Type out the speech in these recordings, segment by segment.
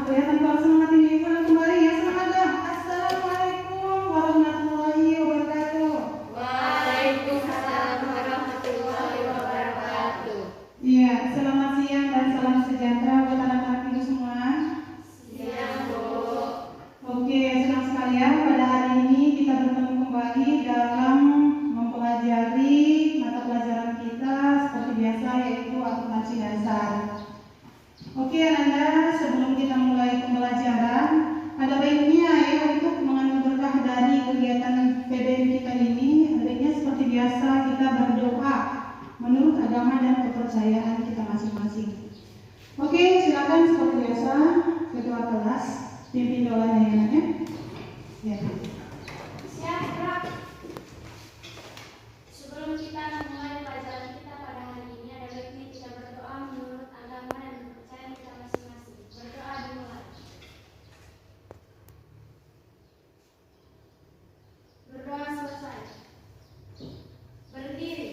kelihatan kalau semangat ini kembali ya, semangat dong. Assalamualaikum warahmatullahi wabarakatuh. Waalaikumsalam warahmatullahi wabarakatuh. Iya, selamat siang dan salam sejahtera buat anak-anak ibu semua. Siang, Bu. Oke, senang sekali ya pada hari ini kita bertemu kembali dalam mempelajari mata pelajaran kita seperti biasa, yaitu akuntansi dasar. Oke Ananda, sebelum kita mulai pembelajaran, ada baiknya ya untuk mengambil berkah dari kegiatan PBM kita ini. Ada baiknya seperti biasa kita berdoa menurut agama dan kepercayaan kita masing-masing. Oke, silakan seperti biasa ketua kelas pimpin doanya ya anaknya. Ya. Siap, Bro. Sebelum kita memulai pelajaran kita pada hari ini, ada baiknya kita berdoa menurut agama dan kepercayaan kita masing-masing. Berdoa dimulai. Berdoa selesai. Berdiri.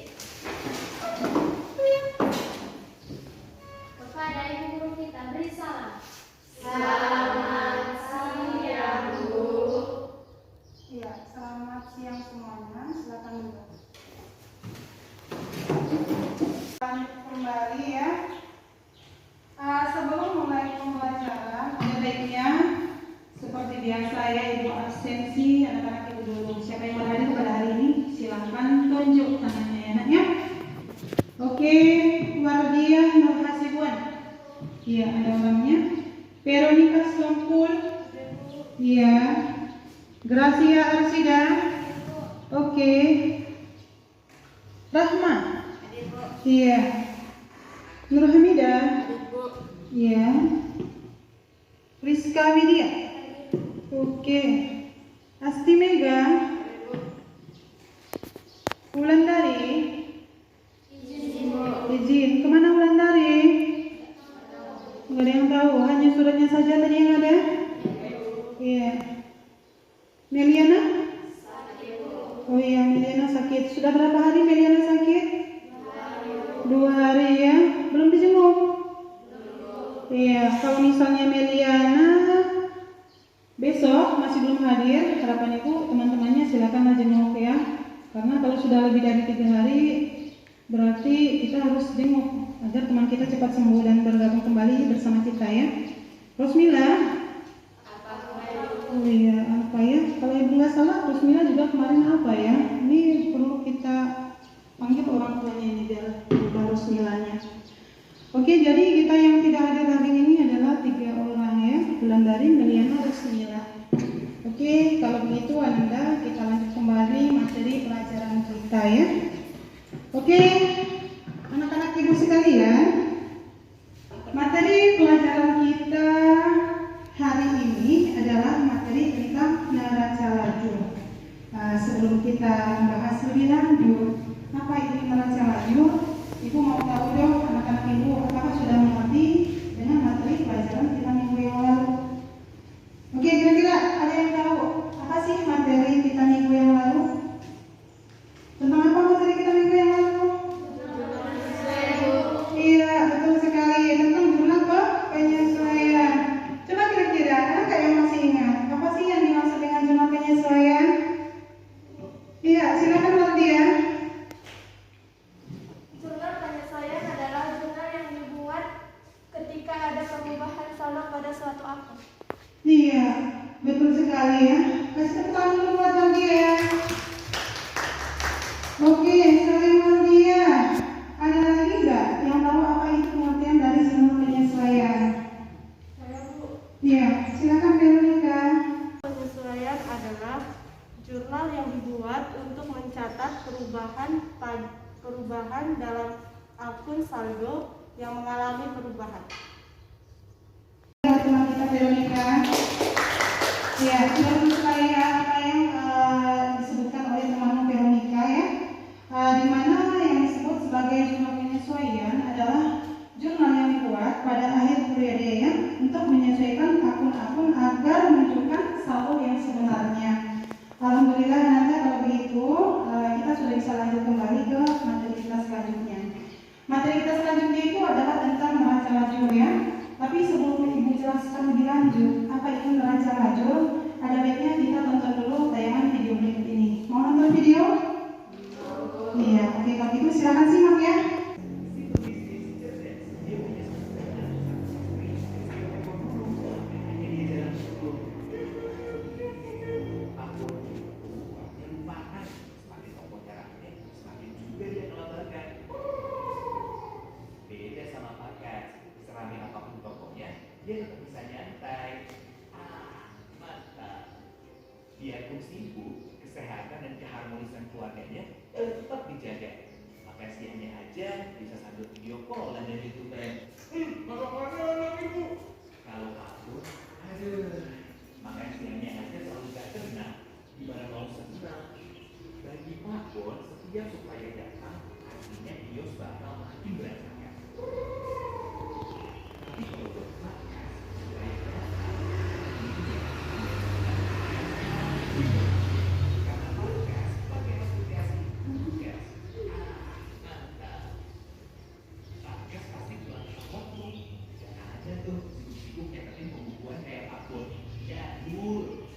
Kepada ibu guru kita beri salam. Selamat siang, Bu. Iya, selamat siang semuanya. Silakan duduk. Lanjut kembali ya. Sebelum mulai pembelajaran, ada baiknya seperti biasa ya ibu absensi anak-anak ibu dulu. Siapa yang berhadir pada hari ini? Silahkan tunjuk tangannya ya anaknya. Oke, Wardiah Nur Hasibuan. Iya, ada orangnya. Veronica Songkul. Iya. Gracia Arsida. Oke. Rahma. Iya. Nur Hamida. Iya. Rizka Widya. Oke. Asti Mega. Wulandari. Izin. Kemana Wulandari? Nggak ada yang tahu. Hanya suratnya saja tadi yang ada. Iya. Meliana? Oh iya, Meliana sakit. Sudah berapa hari Meliana sakit? 2 hari ya. Belum dijenguk? Iya, kalau misalnya Meliana besok masih belum hadir, harapan ibu teman-temannya silakanlah jenguk ya. Karena kalau sudah lebih dari 3 hari, berarti kita harus jenguk agar teman kita cepat sembuh dan bergabung kembali bersama kita ya. Rosmila? Oh iya, apa ya? Kalau ibu nggak salah, Rosmila juga kemarin apa ya? Ini perlu kita panggil orang tuanya ini biar berubah Rosmilanya. Oke, jadi kita yang tidak hadir hari ini adalah 3 orang ya, Wulandari, Meliana, Rosmila. Oke, kalau begitu Ananda, kita lanjut kembali materi pelajaran kita ya. Oke, anak-anak ibu sekalian, materi pelajaran kita hari ini adalah materi tentang neraca laju. Sebelum kita membahas lebih lanjut, apa itu neraca laju? Ibu mau tahu dong, anak-anak ibu, apakah sudah mengerti dengan materi pelajaran kita minggu yang lalu? Oke, kira-kira ada yang tahu apa sih materi kita minggu yang lalu? Tentang apa materi kita minggu yang lalu? Iya, betul sekali, tentang jumlah penyesuaian. Coba kira-kira, ada yang masih ingat apa sih yang dimaksud dengan jumlah penyesuaian? Iya, silakan Wardia. Jurnal penyesuaian adalah jurnal yang dibuat ketika ada perubahan saldo pada suatu akun. Iya, betul sekali ya. Kasih tepuk tangan dulu buat Wardia ya. Oke, selain Wardia, ada lagi nggak yang tahu apa itu pengertian dari jurnal penyesuaian? Saya, Bu. Iya, silakan Veronica. Penyesuaian adalah jurnal yang dibuat untuk mencatat perubahan dalam akun saldo yang mengalami perubahan. Teman kita Veronica. Ya, betul sekali ya apa yang disebutkan oleh teman Veronica ya. Di mana yang disebut sebagai jurnal penyesuaian adalah jurnal yang dibuat pada akhir periode ya untuk menyesuaikan akun-akun agar menunjukkan saldo yang sebenarnya. Alhamdulillah nanti kalau begitu kita sudah bisa lanjut kembali ke materi kita selanjutnya. Materi kita selanjutnya itu adalah tentang neraca laju ya. Tapi sebelum ibu menjelaskan lebih lanjut apa itu neraca lajur, ada baiknya kita tonton dulu tayangan video berikut ini. Mau nonton video? Iya, oke, kalau gitu silakan simak ya. Beda sama pakai serami apapun tokonya, dia tetap bisa nyantai. Mantap. Biarpun sibuk, kesehatan dan keharmonisan keluarganya tetap dijaga. Makan siangnya aja bisa sambil video call dan YouTube. Masakannya anak ibu. Kalau kabur, aduh, makan siangnya aja selalu gak kena. Gimana mau senang? Bagi Pak Bon, setiap supaya datang, artinya Bios bakal makin berantakan. Tapi kalau buat makan, supaya datang, karena podcast pakai aplikasi tugas. Mantap. Podcast pasti pulang waktu. Jangan aja tuh sibuk-sibuk nyetetin pembukuan kayak Pak Bon. Jadul.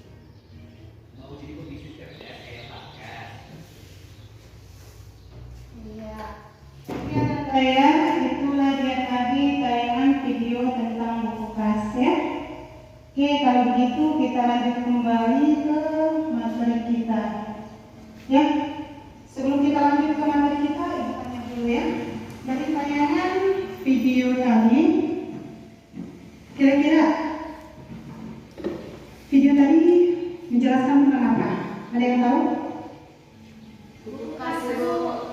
Mau jadi pebisnis cerdas kayak podcast. Iya. Oke, saya itulah dia tadi tayangan video tentang buku kas ya. Oke, kalau begitu kita lanjut kembali ke materi kita. Ya, sebelum kita lanjut ke materi kita, ibu tanya dulu ya. Dari tayangan video tadi, kira-kira video tadi menjelaskan tentang apa? Ada yang tahu?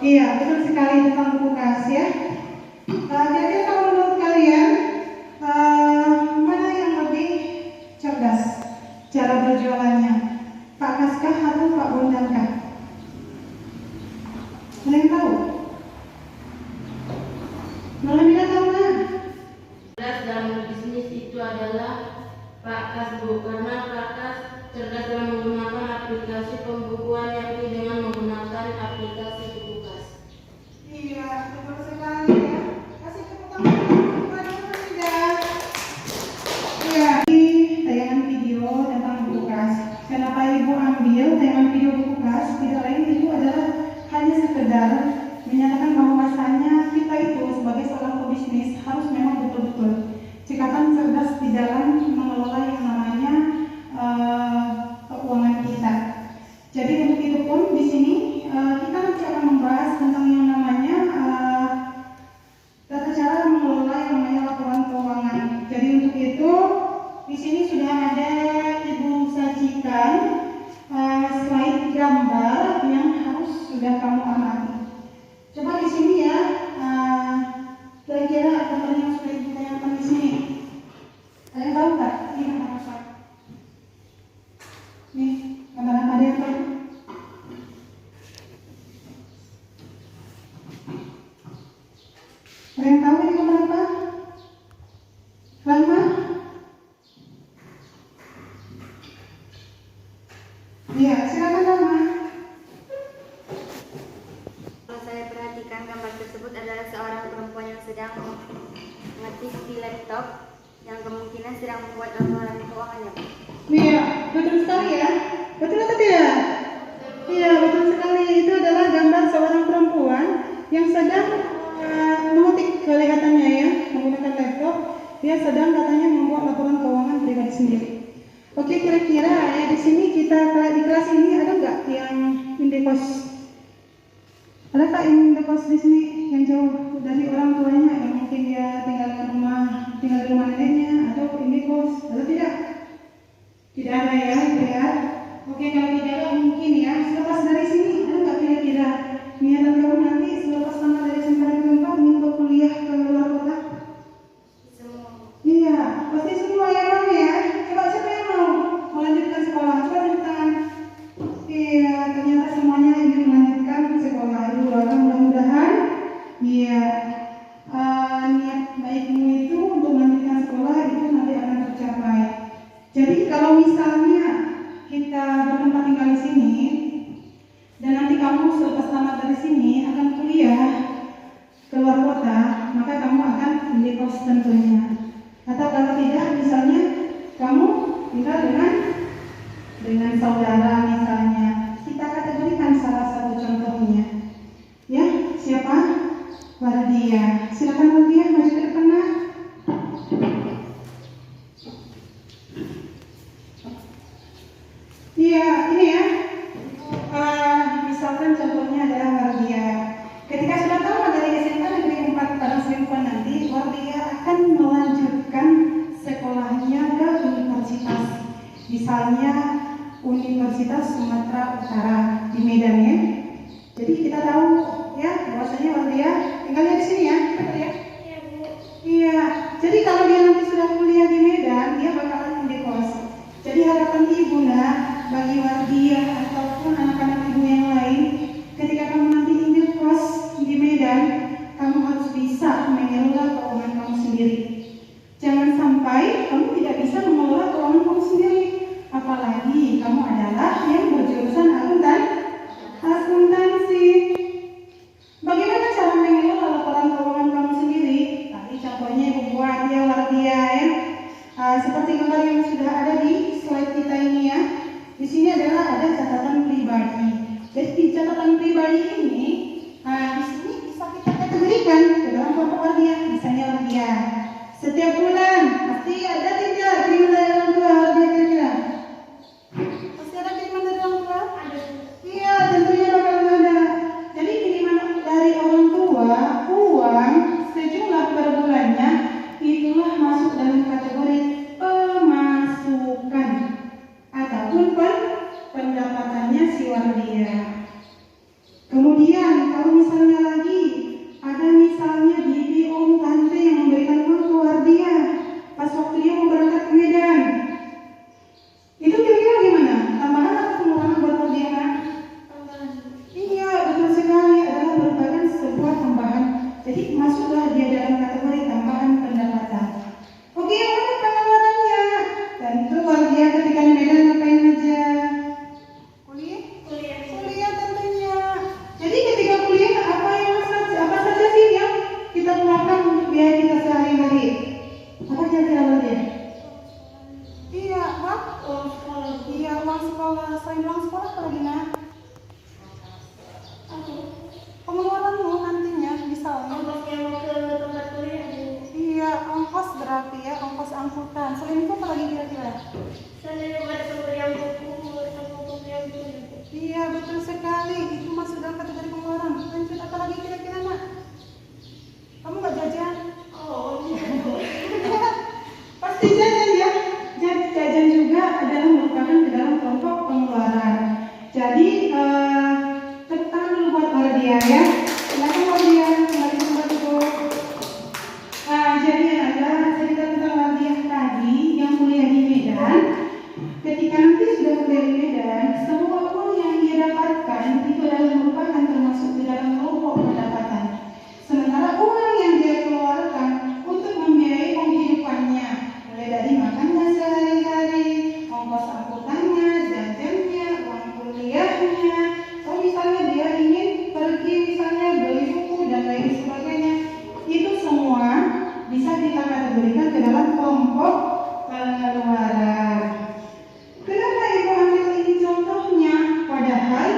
Iya, betul sekali tentang buku kas ya. Jadi kalau menurut kalian mana yang lebih cerdas cara berjualannya, Pak Kaskah atau Pak Bondankah? Ada yang tahu? Nolina tahu nggak? Cerdas dalam bisnis itu adalah Pak Kas, Bu, karena Pak Kas cerdas dalam menggunakan aplikasi pembukuan, yakni dengan menggunakan aplikasi buku kas. Iya, betul sekali ya. Kasih tepuk tangan kepada tidak? Iya, di tayangan video tentang buku kas. Kenapa ibu ambil tayangan video buku kas? Tidak lain itu adalah hanya sekedar menyatakan bahwasanya kita itu sebagai seorang pebisnis harus memang betul-betul cikatan cerdas di dalam mengelola yang namanya keuangan kita. Jadi untuk itu pun di sini kita nanti akan membahas tentang yang namanya tata cara mengelola yang namanya laporan keuangan. Jadi untuk itu di sini sudah ada ibu sajikan slide gambar yang harus sudah kamu amati. Coba di sini ya, kira-kira apa yang sudah ibu tanyakan di sini? Ada yang tahu nggak? Ini gambar apa? Nih, gambar apa ada yang tahu? Ada yang tahu ini gambar apa? Rama? Iya, silakan Rama. Kalau saya perhatikan gambar tersebut adalah seorang perempuan yang sedang mengetik di laptop yang kemungkinan sedang membuat laporan keuangannya. Iya, betul sekali ya. Betul atau tidak? Iya, betul sekali. Itu adalah gambar seorang perempuan yang sedang mengetik kelihatannya ya, menggunakan laptop. Dia sedang katanya membuat laporan keuangan pribadi sendiri. Oke, kira-kira ya di sini kita di kelas ini ada nggak yang indekos? Ada nggak yang indekos di sini yang jauh dari orang tuanya, yang mungkin dia tinggal di rumah neneknya atau indekos? Ada tidak? Tidak ada ya, lihat. Oke, kalau tidak ada mungkin ya selepas dari sini ada nggak kira-kira niatan kamu nanti selepas tamat dari semester keempat ingin ke kuliah ke luar kota? Semua. Iya, pasti semua yang mau ya. Coba siapa yang mau melanjutkan sekolah? Coba tepuk tangan. Iya, ternyata semuanya ingin melanjutkan sekolah. Ibu doakan mudah-mudahan. Iya, niat baikmu itu untuk melanjutkan saudara misalnya, kita kategorikan salah satu contohnya. Ya, siapa? Wardia. Silakan Wardia, maju ke depan. Nak. Iya, ini ya. Misalkan contohnya adalah Wardia. Ketika sudah tamat dari SMK Negeri 4 Padang nanti, Wardia akan melanjutkan sekolahnya ke universitas. Misalnya Universitas Sumatera Utara di Medan ya. Jadi kita tahu ya bahwasanya Wardia tinggalnya di sini ya, betul ya? Iya, Bu. Iya. Jadi kalau dia nanti sudah kuliah di Medan, dia bakalan mendekos. Jadi harapan ibu nak bagi Wardia ataupun anak-anak ibu yang lain, ketika kamu nanti indekos di Medan, kamu harus bisa mengelola keuangan kamu sendiri. Jangan sampai kamu tidak bisa mengelola keuangan kamu sendiri. Apalagi kamu adalah yang berjurusan akuntansi. Bagaimana cara mengelola laporan keuangan kamu sendiri? Tadi contohnya ibu buat ya Wardia ya. Seperti gambar yang sudah ada di slide kita ini ya. Di sini adalah ada catatan pribadi. Jadi di catatan pribadi ini, di sini bisa kita kategorikan ke dalam kelompok Wardia. Misalnya Wardia, setiap bulan pasti ada tidak kiriman dari orang tua Wardia kira-kira? Pasti ada kiriman dari orang tua? Ada. Iya, tentunya bakalan ada. Jadi kiriman dari orang tua, uang sejumlah per bulannya itulah masuk dalam kategori pemasukan ataupun pendapatannya si Wardia. Kemudian kalau misalnya lagi ada misalnya bibi, om, tante yang memberikan uang ke Wardia pas waktu dia mau berangkat ke Medan, itu kira-kira gimana? Tambahan atau pengurangan buat Wardia? Iya, betul sekali, adalah merupakan sebuah tambahan. Jadi masuklah dia dalam kategori tambahan pendapatan. Oke, yang mana pengeluarannya? Tentu Wardia ketika di Medan ngapain aja? Kuliah tentunya. Jadi ketika kuliah apa saja sih yang kita keluarkan untuk biaya kita sehari-hari? Apa kira-kira Wardia? Iya, Pak. Iya, uang sekolah. Selain uang sekolah apa lagi nak? Pengeluaranmu nantinya misalnya. Ongkos yang mau ke tempat kuliah, Bu. Iya, ongkos berarti ya, ongkos angkutan. Selain itu apa lagi kira-kira? Seandainya ada pemberian buku atau pemberian buku. Iya, betul sekali. Itu masuk dalam kategori pengeluaran. Lanjut, apa lagi kira-kira nak? Kamu nggak jajan? Oh, iya. Pasti jajan ya. Jadi jajan juga adalah merupakan ke dalam kelompok pengeluaran. Jadi tentang dulu buat Wardia ya. Silakan Wardia kembali ke tempat dulu. Jadi ada cerita tentang Wardia tadi yang kuliah di Medan. Ketika nanti sudah kuliah di Medan, semua uang yang dia dapatkan itu adalah merupakan termasuk di dalam kelompok pendapatan. Sementara uang yang dia keluarkan untuk membiayai penghidupannya, mulai dari makannya sehari-hari, ongkos angkutannya, jajannya, uang kuliahnya. Kalau misalnya dia ingin pergi misalnya beli buku dan lain sebagainya, itu semua bisa kita kategorikan ke dalam kelompok pengeluaran. Kenapa ibu ambil ini contohnya? Padahal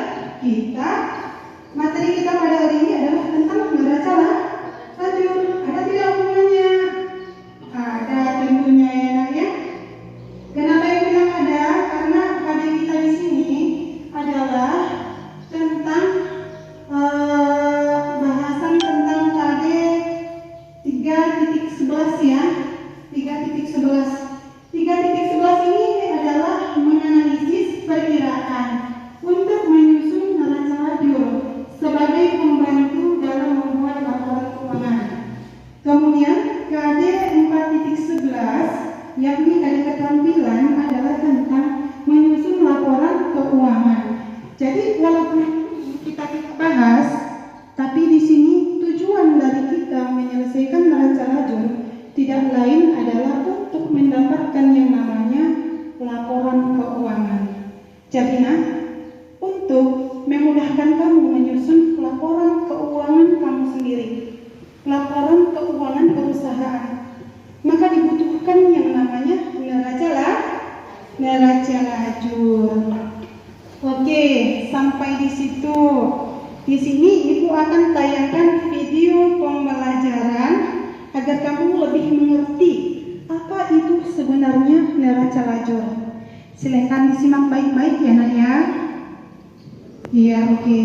materi kita pada hari ini adalah tentang neraca lajur. Ada tidak hubungannya? Ada tentunya ya nak ya. Kenapa yang bilang ada? Karena pada kita di sini adalah tentang bahasan tentang KD 3.11 ya. 3.11. 3.11 ini adalah menganalisis perkiraan untuk menyusun neraca lajur sebagai pembantu dalam membuat laporan keuangan. Kemudian KD 4.11 yakni KD keterampilan adalah tentang menyusun laporan keuangan. Jadi walaupun kita bahas, tapi di sini tujuan dari kita menyelesaikan neraca lajur tidak lain adalah untuk mendapatkan yang namanya laporan keuangan. Jadi untuk memudahkan kamu menyusun laporan keuangan kamu sendiri, laporan keuangan perusahaan, maka dibutuhkan yang namanya neraca lajur. situ. Di sini Ibu akan tayangkan video pembelajaran agar kamu lebih mengerti apa itu sebenarnya neraca lajur. Silakan disimak baik-baik ya Nak ya. Iya, oke.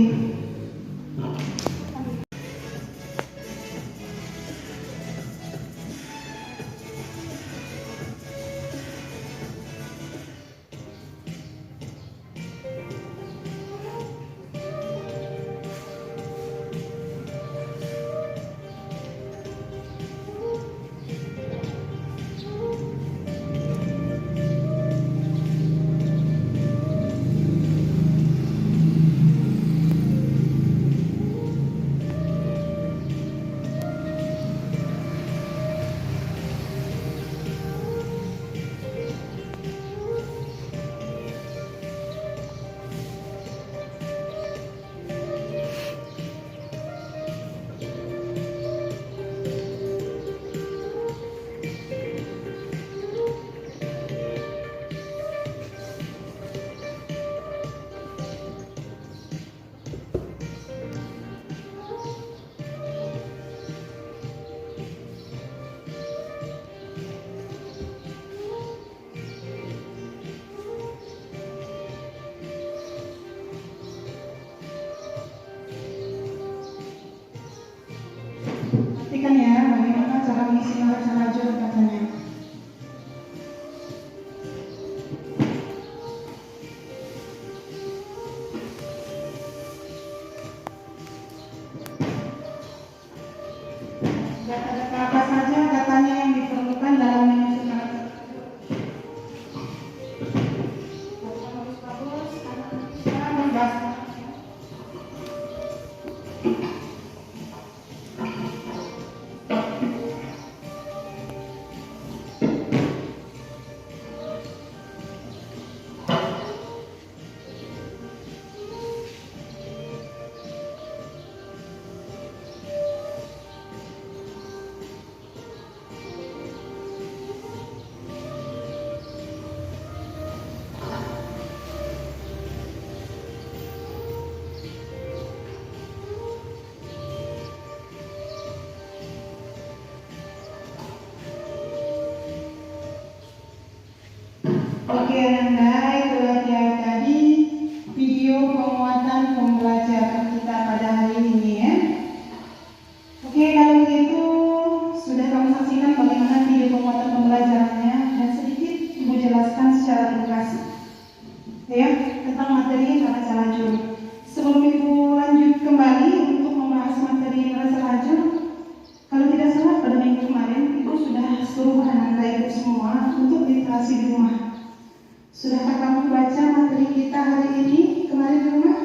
Perhatikan ya bagaimana cara mengisi neraca lajur katanya. Data-data apa saja datanya yang diperlukan dalam menyusun neraca lajur. Bagus-bagus, sekarang membahas. Oke Anda, itulah dia tadi video penguatan pembelajaran kita pada hari ini ya. Oke, kalau begitu sudah kamu saksikan bagaimana video penguatan pembelajarannya dan sedikit Ibu jelaskan secara ringkas ya tentang materi neraca lajur. Sebelum Ibu lanjut kembali untuk membahas materi neraca lajur, kalau tidak salah pada minggu kemarin Ibu sudah suruh anak Ibu semua untuk literasi di rumah. Sudahkah kamu baca materi kita hari ini kemarin di rumah?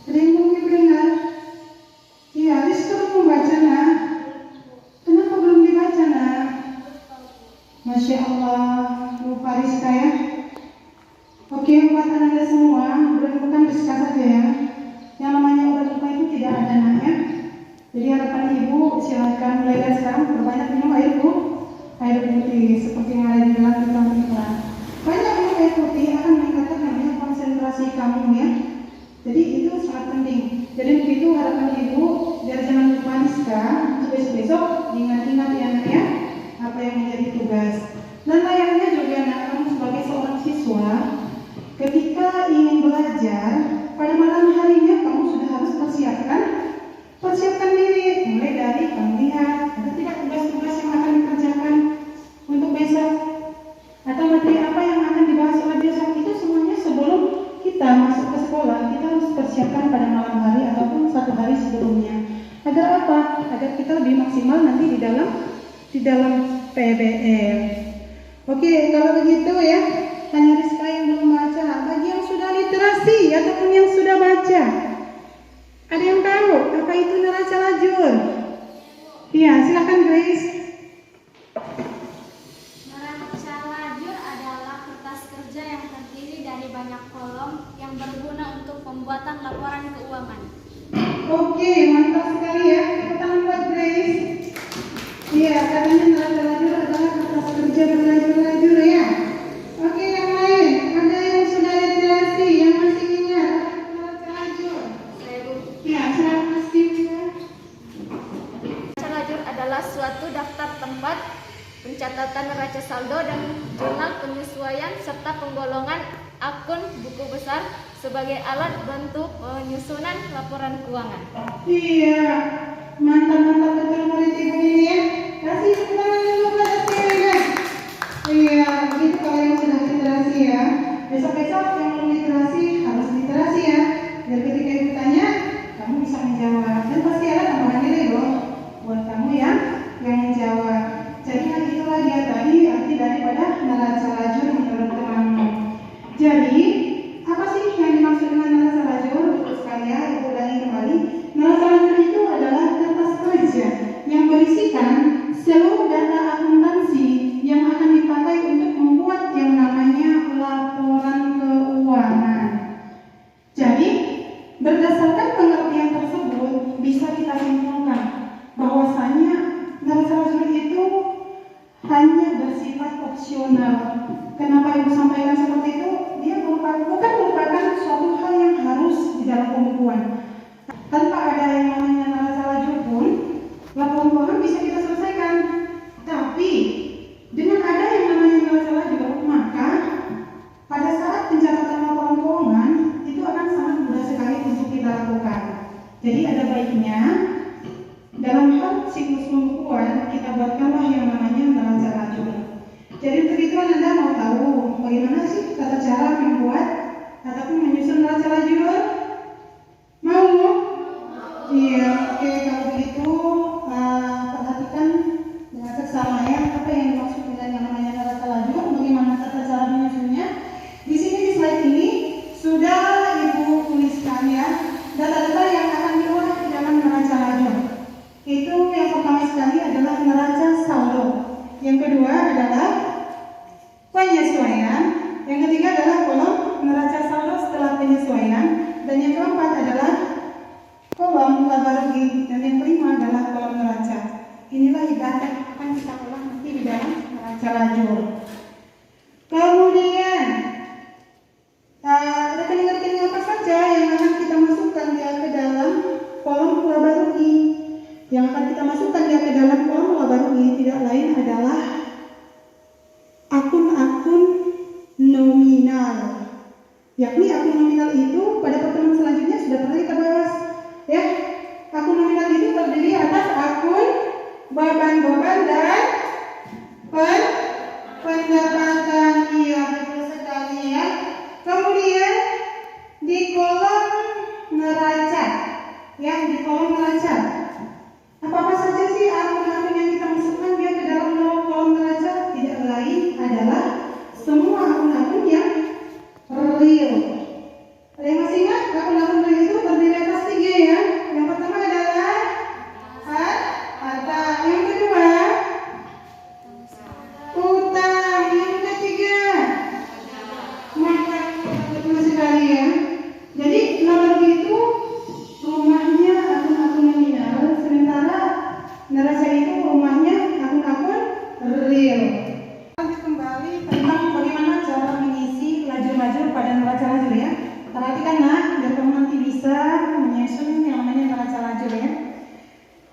Ada yang belum dengar? Iya, Rizka belum membaca nak. Kenapa belum dibaca nak? Masya Allah, lupa Rizka ya. Oke, buat Anda semua, bukan Rizka saja ya. Yang namanya udah lupa itu tidak ada nak ya. Jadi harapan Ibu silakan mulai dari sekarang perbanyak minum air Bu. Air putih seperti yang ada di dalam iklan. Banyak minum air putih akan meningkatkan namanya konsentrasi kamu ya. Jadi itu sangat penting. Jadi begitu harapan Ibu biar jangan lupa Rizka untuk besok-besok ingat-ingat ya nak ya apa yang menjadi tugas. Dan layaknya juga nak kamu sebagai seorang siswa ketika ingin belajar pada malam harinya kamu sudah harus persiapkan diri mulai dari kamu lihat ada tidak tugas-tugas yang akan dikerjakan untuk besok atau materi apa yang akan dibahas oleh besok. Itu semuanya sebelum kita masuk ke sekolah kita harus persiapkan pada malam hari ataupun satu hari sebelumnya. Agar apa? Agar kita lebih maksimal nanti di dalam PBM. Oke, kalau begitu ya, hanya Rizka yang belum baca. Bagi yang sudah literasi ataupun yang sudah baca, ada yang tahu apa itu neraca lajur? Iya, silakan Grace. Neraca lajur adalah kertas kerja yang terdiri dari banyak kolom yang berguna untuk pembuatan laporan keuangan. Oke, mantap sekali ya. Tepuk tangan buat Grace. Iya, katanya neraca lajur adalah kertas kerja berlajur-lajur ya. Oke, yang lain, ada yang sudah literasi yang masih ingin pencatatan neraca saldo dan jurnal penyesuaian serta penggolongan akun buku besar sebagai alat bantu penyusunan laporan keuangan. Iya, mantap-mantap betul murid ibu ini ya. Kasih tepuk tangan dulu buat Astiwi guys. Iya, begitu kalau yang sudah literasi ya. Besok-besok yang belum literasi harus literasi ya. Biar ketika ibu tanya, kamu bisa menjawab. Dan pasti ada tambahan nilai loh buat kamu yang menjawab. Jadi itulah dia tadi arti daripada neraca lajur menurut temanmu. Jadi apa sih yang dimaksud dengan neraca lajur? Terus sekalian ibu ulangi kembali. Neraca lajur itu adalah kertas kerja yang berisikan seluruh data akuntansi yang akan dipakai untuk membuat yang namanya laporan keuangan. Jadi berdasarkan pengertian tersebut bisa kita simpulkan bahwasanya neraca lajur itu hanya bersifat opsional. Kenapa ibu sampaikan seperti itu? Dia bukan merupakan suatu hal yang harus di dalam pembukuan. Tanpa ada yang namanya neraca lajur pun, laporan keuangan bisa kita selesaikan. Tapi dengan ada yang namanya neraca lajur, maka pada saat pencatatan laporan keuangan itu akan sangat mudah sekali untuk kita lakukan. Jadi ada baiknya dalam hal siklus pembukuan kita buatkanlah yang namanya neraca lajur. Jadi untuk itu Anda mau tahu bagaimana sih tata cara membuat ataupun menyusun neraca lajur? Mau? Iya, oke. Kalau begitu perhatikan dengan seksama ya apa yang dimaksud dengan yang namanya neraca lajur, bagaimana tata cara menyusunnya. Di sini di slide ini sudah ibu tuliskan ya data-data yang akan diolah di dalam neraca lajur. Itu yang pertama sekali adalah neraca saldo. Yang kedua adalah penyesuaian. Yang ketiga adalah kolom neraca saldo setelah penyesuaian. Dan yang keempat adalah kolom laba rugi. Dan yang kelima adalah kolom neraca. Inilah data yang akan kita olah nanti di dalam neraca lajur. Kemudian rekening-rekening apa saja yang akan kita masukkan dia ke dalam kolom laba rugi? Yang akan kita masukkan dia ke dalam kolom laba rugi tidak lain adalah akun-akun nominal. Yakni akun nominal itu pada pertemuan selanjutnya sudah pernah kita bahas ya. Akun nominal itu terdiri atas akun beban-beban dan pendapatan. Iya, betul sekali ya. Kemudian di kolom neraca ya, di kolom neraca apa saja sih akun-akun yang kita masukkan dia ke dalam kolom neraca? Tidak lain adalah semua akun-akun yang real. Ada yang masih ingat akun-akun real itu terdiri atas 3 ya. Yang pertama adalah harta, yang kedua utang, yang ketiga makan. Betul sekali ya. Jadi nomor itu rumahnya akun-akun nominal, sementara neraca itu rumahnya akun-akun real. Lanjut kembali tentang bagaimana cara mengisi lajur-lajur pada neraca lajur ya. Perhatikan nah, biar kamu nanti bisa menyusun yang namanya neraca lajur ya.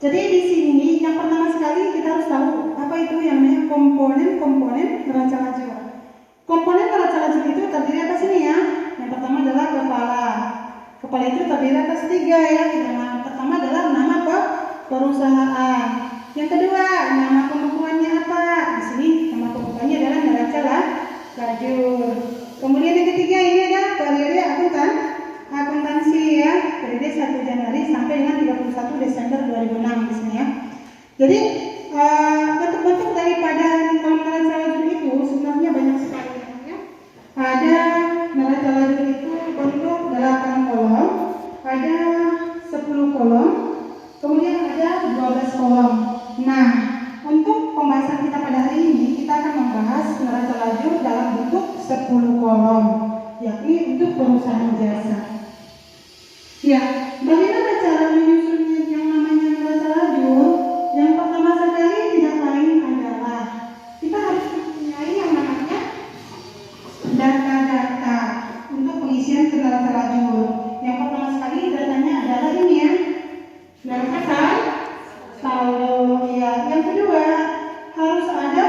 Jadi di sini yang pertama sekali kita harus tahu apa itu yang namanya komponen-komponen neraca lajur. Komponen neraca lajur itu terdiri atas ini ya. Yang pertama adalah kepala. Kepala itu terdiri atas 3 ya. Yang pertama adalah nama perusahaan. Yang kedua, nama pembukuannya apa? Di sini nama pembukuannya adalah neraca lajur. Kemudian yang ketiga ini ada periode akuntansi ya. Periode 1 Januari sampai dengan 31 Desember 2006 di sini ya. Jadi bentuk-bentuk daripada kolom neraca lajur itu sebenarnya banyak sekali ya. Ada neraca lajur itu bentuk 8 kolom, ada 10 kolom, kemudian ada 12 kolom. Nah, untuk pembahasan kita pada hari ini kita akan membahas neraca lajur dalam bentuk 10 kolom, yakni untuk perusahaan jasa. Ya, bagaimana cara menyusunnya yang namanya neraca lajur? Yang pertama sekali tidak lain adalah kita harus mempunyai yang namanya data-data untuk pengisian neraca lajur. Yang pertama sekali datanya adalah ini ya, neraca saldo ya. Yang kedua harus ada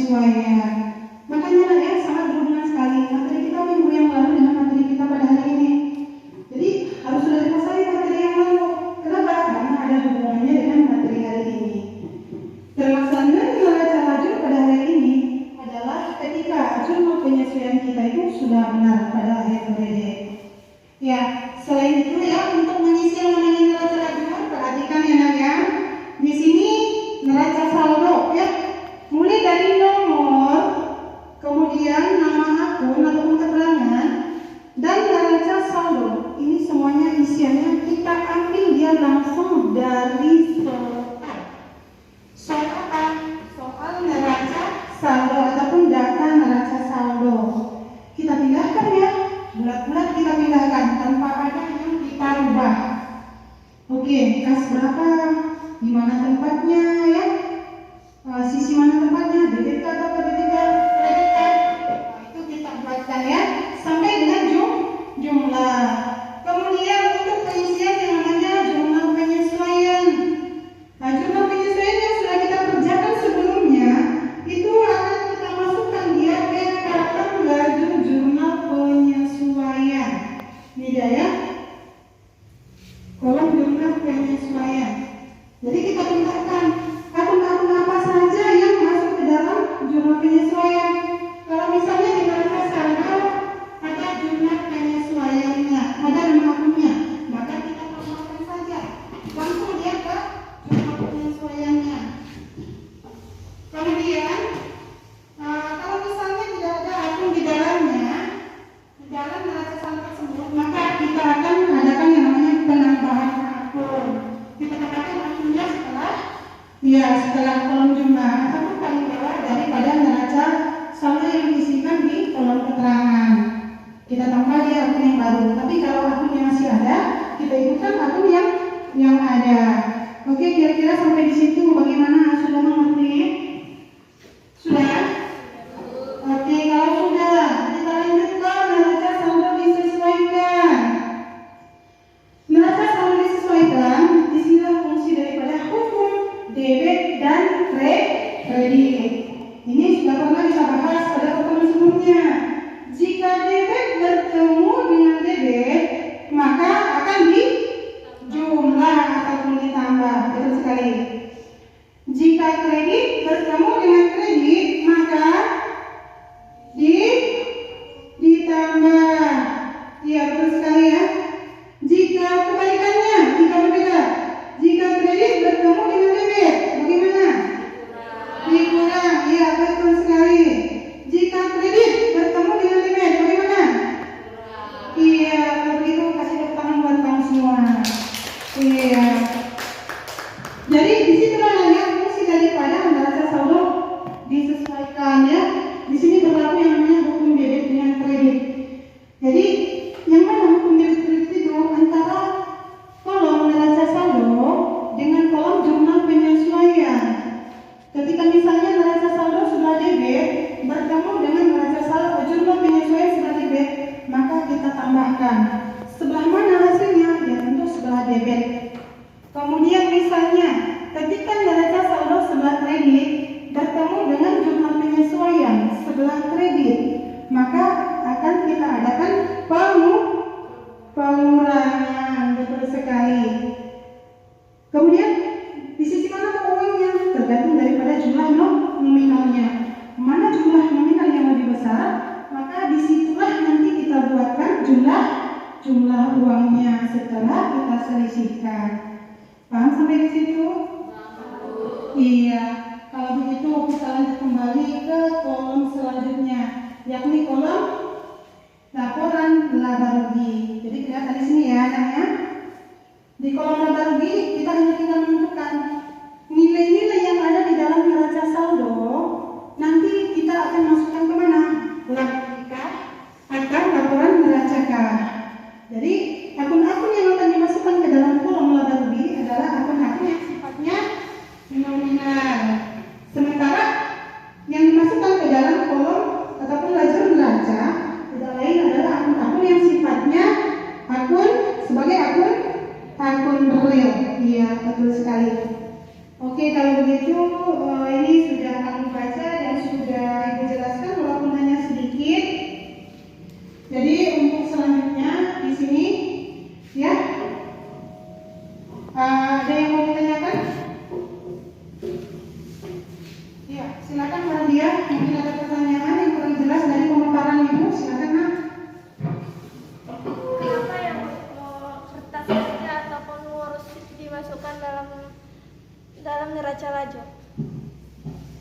penyesuaian. Makanya ya sangat berhubungan sekali materi kita minggu yang lalu dengan materi kita pada hari ini. Jadi harus sudah dikuasai materi yang lalu. Kenapa? Karena ada hubungannya dengan materi hari ini. Terlaksananya neraca lajur pada hari ini adalah ketika jumlah penyesuaian kita itu sudah benar pada akhir periode. Ya, selain itu ya untuk mengisi yang namanya neraca lajur, perhatikan ya nak ya. Di sini neraca saldo ya, mulai dari nomor, kemudian nama akun ataupun keterangan, dan neraca saldo. Ini semuanya isiannya kita ambil dia langsung dari soal neraca saldo ataupun data neraca saldo. Kita pindahkan ya, bulat-bulat kita pindahkan tanpa ada yang kita rubah. Oke, kas berapa? Di mana tempatnya ya? Sisi mana tempatnya? Debit atau kredit? Itu kita buatkan ya, sampai dengan jumlah. Kemudian untuk pengisian yang namanya jurnal penyesuaian. Nah, jurnal penyesuaian yang sudah kita kerjakan sebelumnya itu akan kita masukkan dia ke kolom lajur jurnal penyesuaian. Ini dia ya, kolom jurnal penyesuaian. Jadi kita pindahkan akun-akun apa saja yang masuk ke dalam jurnal penyesuaian. Kalau misalnya di neraca saldo ada jurnal penyesuaiannya, ada nama akunnya, maka kita tambahkan saja langsung dia ke jurnal penyesuaiannya. Kemudian kalau misalnya tidak ada akun di dalamnya, di dalam neraca saldo tersebut, maka kita akan adakan yang namanya penambahan akun. Kita tambahkan akunnya setelah kolom jumlah ataupun paling bawah daripada neraca saldo yang diisikan di kolom keterangan. Kita tambah dia akun yang baru. Tapi kalau akunnya masih ada, kita ikutkan akun yang ada. Oke, kira-kira sampai di situ bagaimana? Sudah mengerti? Sudah? Oke, kalau sudah, kita lanjutkan neraca saldo disesuaikan. Neraca saldo disesuaikan, disinilah fungsi daripada hukum debit dan kredit. Ini sudah pernah kita bahas pada pertemuan sebelumnya. Jika debit bertemu dengan debit, maka akan dijumlah ataupun ditambah. Betul sekali. Jika kredit bertemu dengan kredit, maka ditambah. Iya, betul sekali ya. Jika kebalikannya, jika berbeda, jika kredit bertemu dengan debit, bagaimana? Dikurang. Iya, betul sekali. Jika kredit bertemu dengan debit, bagaimana? Iya, kalau begitu kasih tepuk tangan buat kamu semua. Iya. Jadi disitulah hanya fungsi daripada neraca saldo disesuaikan ya. Di sini berlaku yang namanya hukum debit dengan kredit. Jadi yang mana hukum debit kredit itu antara kolom neraca saldo dengan kolom jurnal penyesuaian. Ketika misalnya neraca saldo sudah debit bertemu dengan neraca saldo jurnal penyesuaian sudah debit, maka kita tambahkan. Sebelah mana hasilnya? Ya tentu sebelah debit. Kemudian misalnya ketika neraca saldo sebelah kredit bertemu dengan jurnal penyesuaian sebelah kredit, maka akan kita adakan pengurangan. Betul sekali. Kemudian di sisi mana uangnya? Tergantung daripada jumlah nominalnya. Mana jumlah nominal yang lebih besar, maka disitulah nanti kita buatkan jumlah uangnya setelah kita selisihkan. Paham sampai di situ? Iya. Kalau begitu kita lanjut kembali ke kolom selanjutnya, yakni kolom laporan laba rugi. Jadi kelihatan di sini ya, namanya. Di kolom laba rugi kita hanya tinggal menentukan nilai-nilai yang ada di dalam neraca saldo. Nanti kita akan masukkan kemana? Laba atau laporan neraca kah? Jadi akun-akun yang akan dimasukkan ke dalam kolom laba rugi adalah akun-akun yang sifatnya nominal. Sementara yang dimasukkan ke dalam kolom ataupun lajur neraca tidak lain adalah akun-akun yang sifatnya akun sebagai akun real. Iya, betul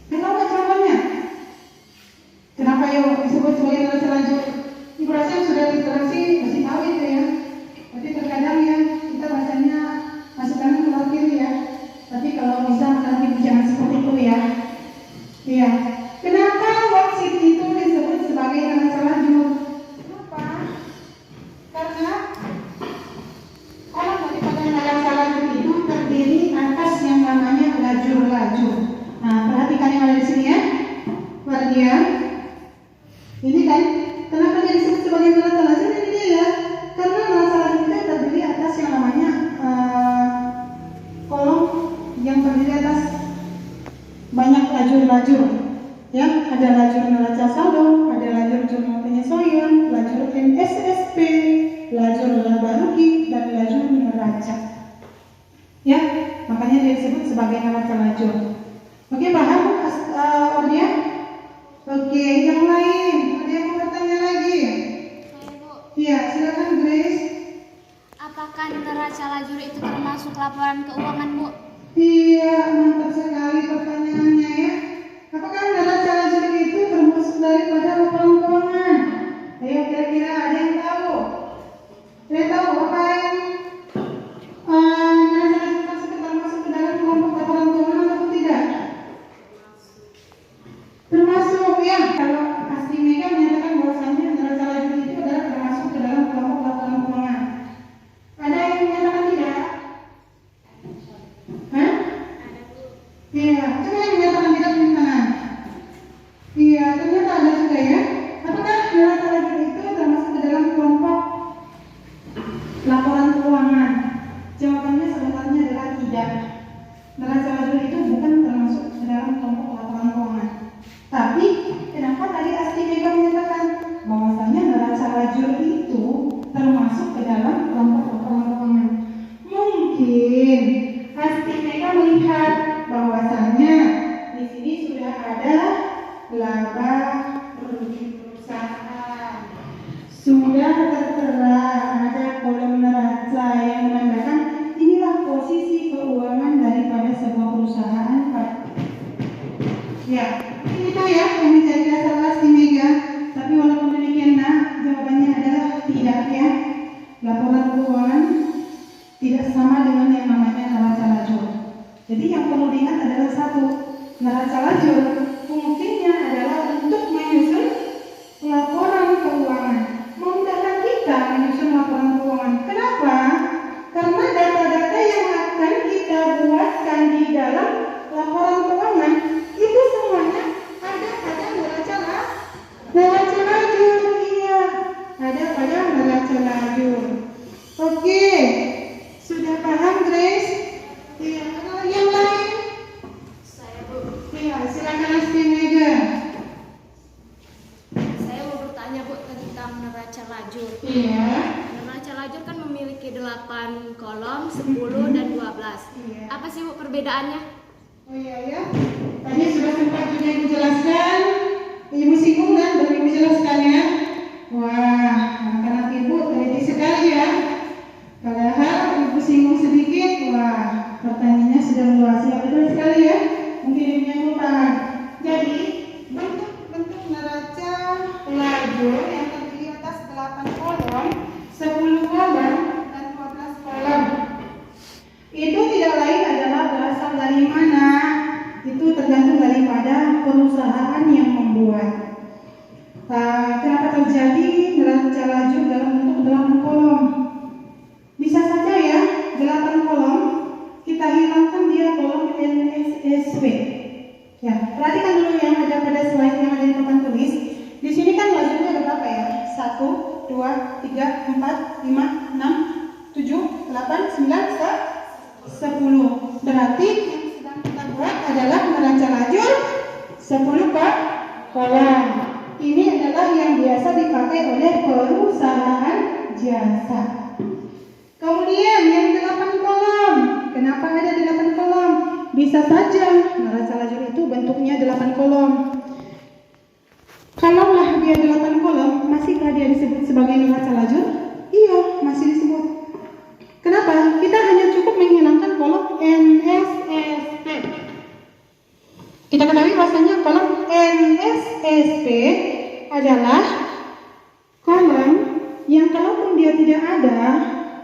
Tahu nggak jawabannya? Kenapa yuk disebut sebagai neraca lajur? Ibu rasa sudah literasi masih tahu itu ya. Tapi terkadang ya kita bacanya masuk kanan keluar kiri ya. Tapi kalau bisa nanti jangan seperti itu ya. Iya. Kenapa worksheet itu disebut sebagai neraca lajur? Kenapa? Karena kolom daripada neraca lajur itu terdiri atas yang namanya lajur-lajur. Nah, perhatikan yang ada di sini ya. Perhatian. Ini kan, kenapa dia disebut sebagai neraca lajur? Ini dia ya. Karena neraca lajur itu terdiri atas yang namanya kolom yang terdiri atas banyak lajur-lajur. Ya, ada lajur neraca saldo, ada lajur jurnal penyesuaian, lajur NSSP, lajur laba rugi, dan lajur neraca. Ya, makanya dia disebut sebagai neraca lajur. Oke, paham Ordia? Oke, yang lain, ada yang mau bertanya lagi? Saya, Bu. Iya, silakan Grace. Apakah neraca lajur itu termasuk laporan keuangan, Bu? Iya, mantap sekali pertanyaannya ya. Apakah neraca lajur itu termasuk daripada laporan keuangan? Ayo kira-kira ada yang tahu? Ada yang tahu apa yang neraca lajur tersebut termasuk ke dalam kelompok laporan keuangan atau tidak? Termasuk ya. Kalau Asti Mega menyatakan bahwasanya neraca lajur itu adalah termasuk ke dalam kelompok laporan keuangan. Ada yang menyatakan tidak? Hah? Iya, coba yang menyatakan tidak di tangan. Iya, ternyata ada juga ya. Apakah neraca lajur itu termasuk ke dalam kelompok laporan keuangan? Jawabannya sebenarnya adalah tidak. Neraca lajur itu bukan termasuk ke dalam kelompok laporan keuangan. Tapi kenapa tadi Asti Mega menyatakan bahwasanya neraca lajur itu termasuk ke dalam kelompok laporan keuangan? Mungkin Asti Mega melihat bahwasanya di sini sudah ada laba rugi perusahaan, sudah tertera ada kolom neraca yang menandakan inilah posisi keuangan daripada sebuah perusahaan, Pak. Ya, itu ya yang menjadi dasar Asti Mega. Tapi walaupun demikian, jawabannya adalah tidak ya. Laporan keuangan tidak sama dengan yang namanya neraca lajur. Jadi yang perlu diingat adalah satu, neraca lajur fungsinya adalah untuk menyusun laporan keuangan, memudahkan kita menyusun laporan keuangan. Kenapa? Karena data-data yang akan kita buatkan di dalam laporan keuangan itu semuanya ada pada neraca lajur. Iya, ada pada neraca lajur. Oke, sudah paham Grace? Iya, ada yang lain? Saya, Bu. Iya, silakan Asti Mega. Saya mau bertanya, Bu, tentang neraca lajur. Iya. Neraca lajur kan memiliki 8 kolom, 10 dan 12. Iya. Apa sih, Bu, perbedaannya? Oh iya ya. Tadi sudah sempat juga Ibu jelaskan, Ibu singgung dan baru Ibu jelaskan ya. Wah, anak-anak Ibu teliti sekali ya. Padahal Ibu singgung sedikit, wah pertanyaannya sudah luas ya, betul sekali ya. Mungkin Ibu yang lupa. Jadi bentuk neraca lajur yang terdiri atas 8 kolom, 10 kolom, dan 12 kolom. Itu tidak lain adalah berasal dari mana? Itu tergantung daripada perusahaan yang membuat. Kenapa terjadi neraca lajur dalam bentuk 8 kolom? Bisa saja ya, 8 kolom kita hilangkan dia kolom NSSP. Ya, perhatikan dulu yang ada pada slide yang ada di papan tulis. Di sini kan lajurnya ada berapa ya? 1, 2, 3, 4, 5, 6, 7, 8, 9, 10. Berarti yang sedang kita buat adalah neraca lajur 10 kolom. Ini adalah yang biasa dipakai oleh perusahaan jasa. Kemudian yang 8 kolom. Kenapa ada 8 kolom? Bisa saja neraca lajur itu bentuknya 8 kolom. Kalaulah dia 8 kolom, masihkah dia disebut sebagai neraca lajur? Iya, masih disebut. Kenapa? Kita hanya cukup menghilangkan kolom NSSP. Kita ketahui bahwasanya kolom NSSP adalah kolom yang kalaupun dia tidak ada,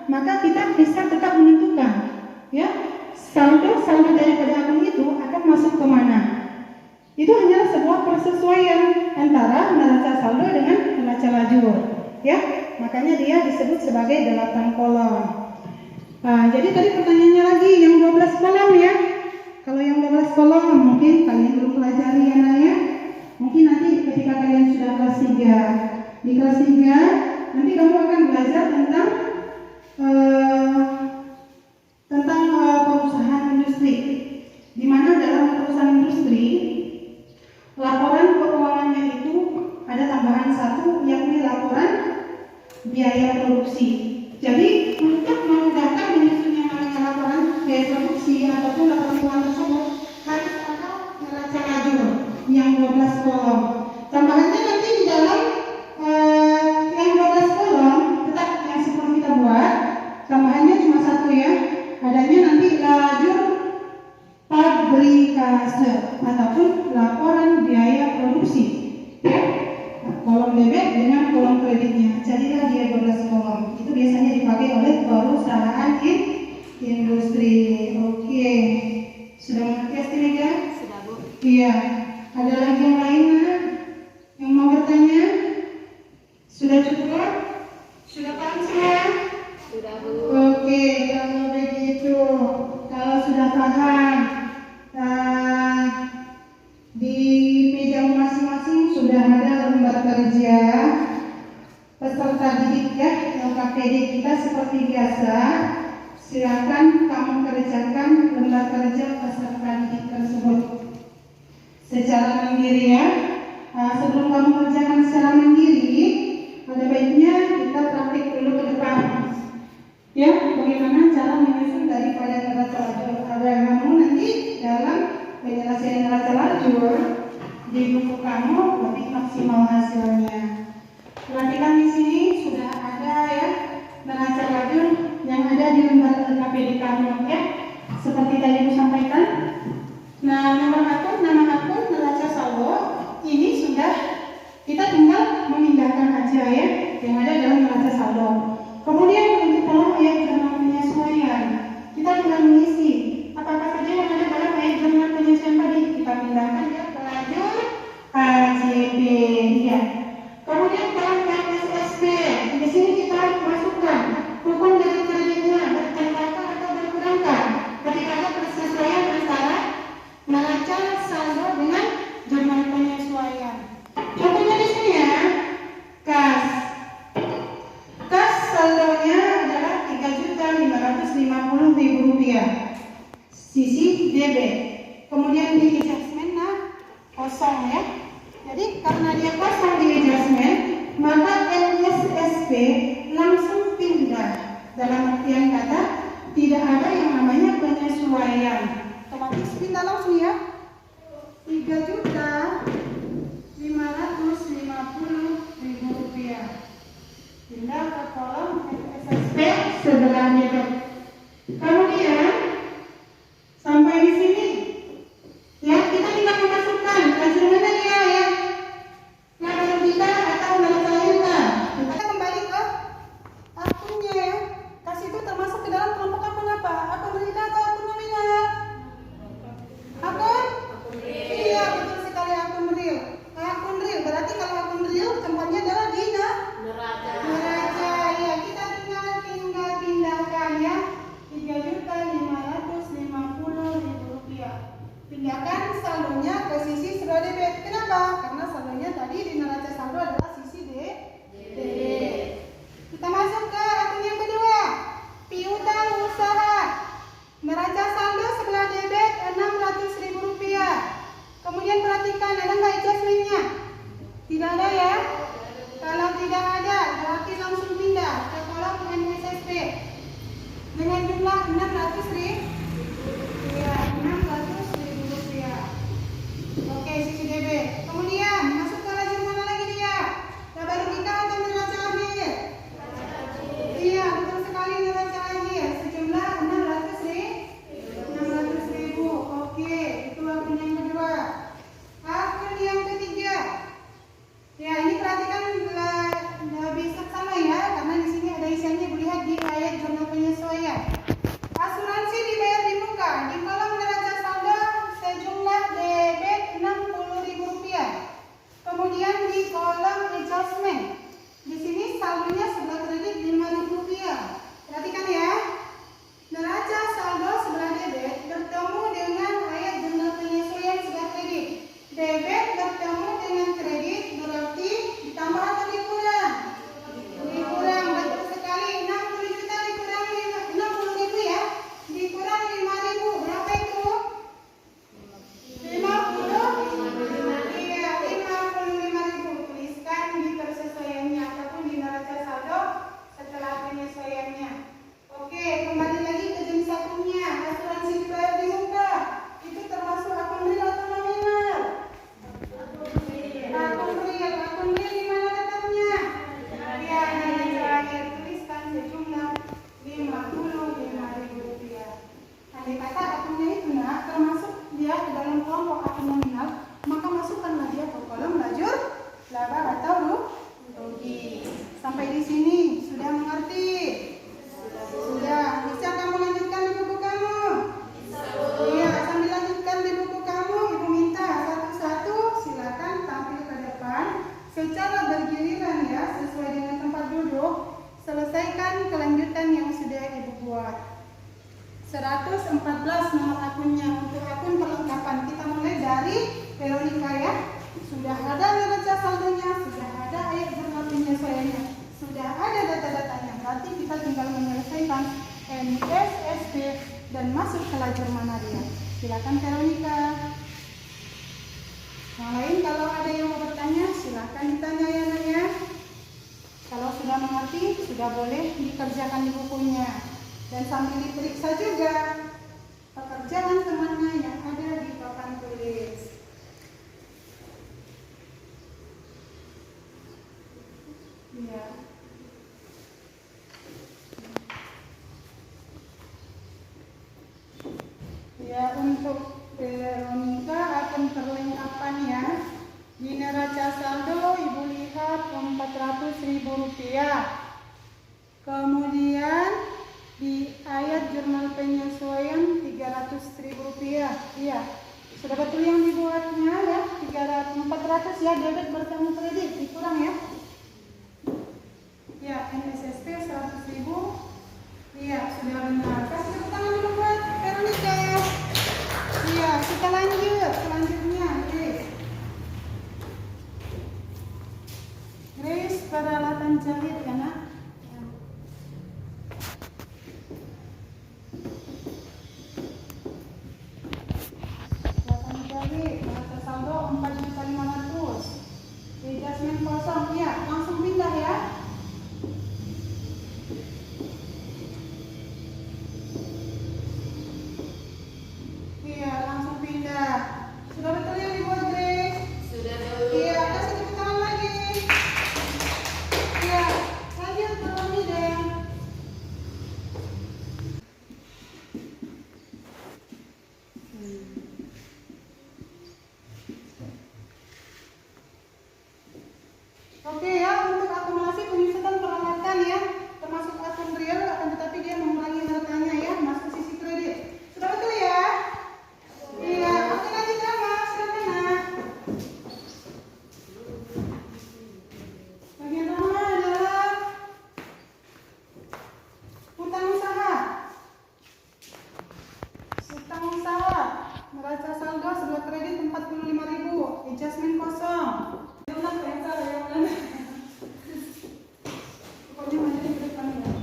maka kita bisa tetap menentukan, ya, saldo daripada akun itu akan masuk ke mana. Itu hanyalah sebuah persesuaian antara neraca saldo dengan neraca lajur, ya. Makanya dia disebut sebagai 8 kolom. Nah, jadi tadi pertanyaannya lagi yang 12 kolom ya. Kalau yang 12 kolom mungkin kalian belum pelajari ya Nak ya. Mungkin nanti ketika kalian sudah kelas 3. Di kelas 3 nanti kamu akan belajar tentang perusahaan industri. Di mana dalam perusahaan industri laporan keuangannya itu ada tambahan satu, yakni laporan biaya produksi. Jadi untuk memudahkan menyusunnya namanya laporan biaya produksi ataupun laporan keuangan tersebut harus ada neraca lajur yang 12 kolom. Tambahannya nanti di dalam yang 12 kolom tetap yang sebelum kita buat, tambahannya cuma satu ya. Adanya nanti lajur pabrikase ataupun laporan biaya produksi. Kolom debit dengan kolom kreditnya. Jadilah dia 12 kolom. Itu biasanya dipakai oleh perusahaan industri. Oke. Sudah mengerti Astimeja? Sudah, Bu. Iya. Ada lagi yang lain yang mau bertanya? Sudah cukup? Sudah paham semua? Sudah, Bu. Oke, kalau begitu, kalau sudah paham, di meja masing-masing sudah ada lembar kerja peserta didik ya, LKPD kita seperti biasa. Silakan kamu kerjakan lembar kerja peserta didik tersebut secara mandiri ya. Sebelum kamu kerjakan secara mandiri, ada baiknya kita praktik dulu ke depan. Ya, bagaimana cara menyusun daripada neraca lajur. Ada kamu nanti dalam penyelesaian neraca lajur di buku kamu lebih maksimal hasilnya. Perhatikan di sini sudah ada ya neraca lajur yang ada di lembar LKPD kamu ya. Seperti tadi aku sampaikan. Nah, nama akun neraca saldo ini sudah kita tinggal memindahkan aja ya yang ada dalam neraca saldo. Kemudian untuk kolom ayat jurnal penyesuaian, kita tinggal mengisi apa saja yang ada dalam ayat jurnal penyesuaian tadi. Kita pindahkan ya ke lajur AJB ya. Kemudian kolom SSP, di sini kita masukkan rukun dari kreditnya bertambahkah atau berkurangkah ketika ada persesuaian antara neraca saldo dengan jurnal penyesuaian. Contohnya di sini ya, kas saldonya adalah Rp3.550.000 sisi debit. Kemudian di adjustment kosong ya. Jadi karena dia kosong di adjustment, maka NSSP langsung pindah. Dalam artian kata tidak ada yang namanya penyesuaian, otomatis pindah langsung ya. Rp3.550.000 pindah ke kolom NSSP sebelah debit. Kemudian sampai di sini ya, kita tinggal memasukkan hasil mana dia ya, neraca kita atau neraca kita. Kita kembali ke akunnya ya. Kas itu termasuk ke dalam kelompok akun apa? Akun kita atau akun nominal? Akun? Iya, betul sekali, akun real. Akun real berarti kalau akun real tempatnya adalah di neraca. Ya, kita tinggal pindahkan ya. Rp3.550.000. Pindahkan saldonya ke sisi saldo debit. Kenapa? Karena saldonya tadi di neraca saldo adalah sisi debit. Kita masuk ke akun yang kedua, piutang usaha. Neraca saldo sebelah debit Rp600.000. Kemudian perhatikan ada nggak adjustmentnya? Tidak ada ya. Kalau tidak ada, berarti langsung pindah ke kolom NSSP dengan jumlah Rp600.000. Ya, Rp600.000. Oke, sisi debit. Kemudian masuk ke lajur mana lagi dia? Laba kita atau neraca akhir? Iya, betul sekali, neraca akhir sejumlah Rp600.000. Oke, itu akun yang kedua. tadi Veronica ya. Sudah ada neraca saldonya, sudah ada ayat jurnal penyesuaiannya, sudah ada data-datanya. Berarti kita tinggal menyelesaikan NIS, SP, dan masuk ke lajur mana dia. Silakan Veronica. Yang lain kalau ada yang mau bertanya, silakan ditanya ya Naya. Kalau sudah mengerti, sudah boleh dikerjakan di bukunya. Dan sambil diperiksa juga pekerjaan temannya yang ada di papan tulis. Ya. Ya, untuk Veronica akan perlengkapan ya. Di neraca saldo Ibu lihat Rp400.000. Kemudian di ayat jurnal penyesuaian Rp300.000. Iya. Sudah betul yang dibuatnya ya. 400 ya, debit bertemu kredit dikurang ya. Ya, NSSP 100.000. Iya, sudah benar. Kasih tepuk tangan dulu buat Veronica. Iya, kita lanjut. Selanjutnya, Grace peralatan jahit ya nak. Peralatan jahit, neraca saldo 4.500.000. Adjustment kosong, ya langsung pindah ya. Iya, langsung pindah. Sudah betul yang dibuat Grace? Sudah dulu. Iya, kasih tepuk tangan lagi. Iya, lanjut tolong nih deh. Oke ya, untuk akumulasi penyusutan peralatan ya, termasuk akun real, akan tetapi dia mengurangi hartanya ya, masuk sisi kredit. Sudah betul ya? Iya, oke lanjut ya Mas, silakan nak. Bagian pertama adalah hutang usaha. Hutang usaha, neraca saldo sebelah kredit 45.000, adjustment kosong. Pokoknya maju di depan ya.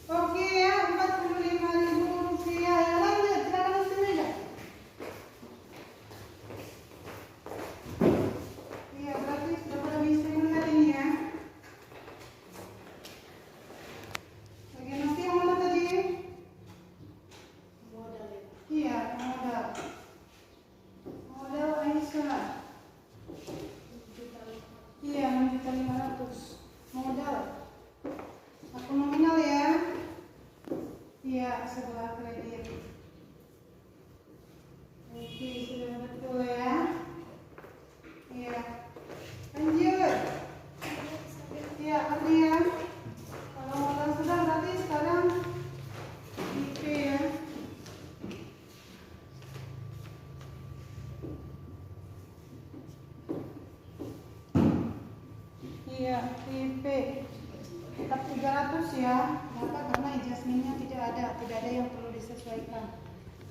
Oke ya, Rp45.000 ya. Lanjut, silakan isi meja. Iya, berarti sudah pada bisa melihat ini ya. Bagian nasi yang mana tadi? Iya, modal. Modal Aisyah. Iya, 6.500.000. Modal. Aku nominal ya. Iya, sebelah kredit. Oke, sudah betul ya. Iya. Lanjut. Iya, Adrian. Kalau modal sudah berarti sekarang IP ya. Iya, IP tetap 300 ya. Kenapa? Karena adjustmentnya tidak ada yang perlu disesuaikan.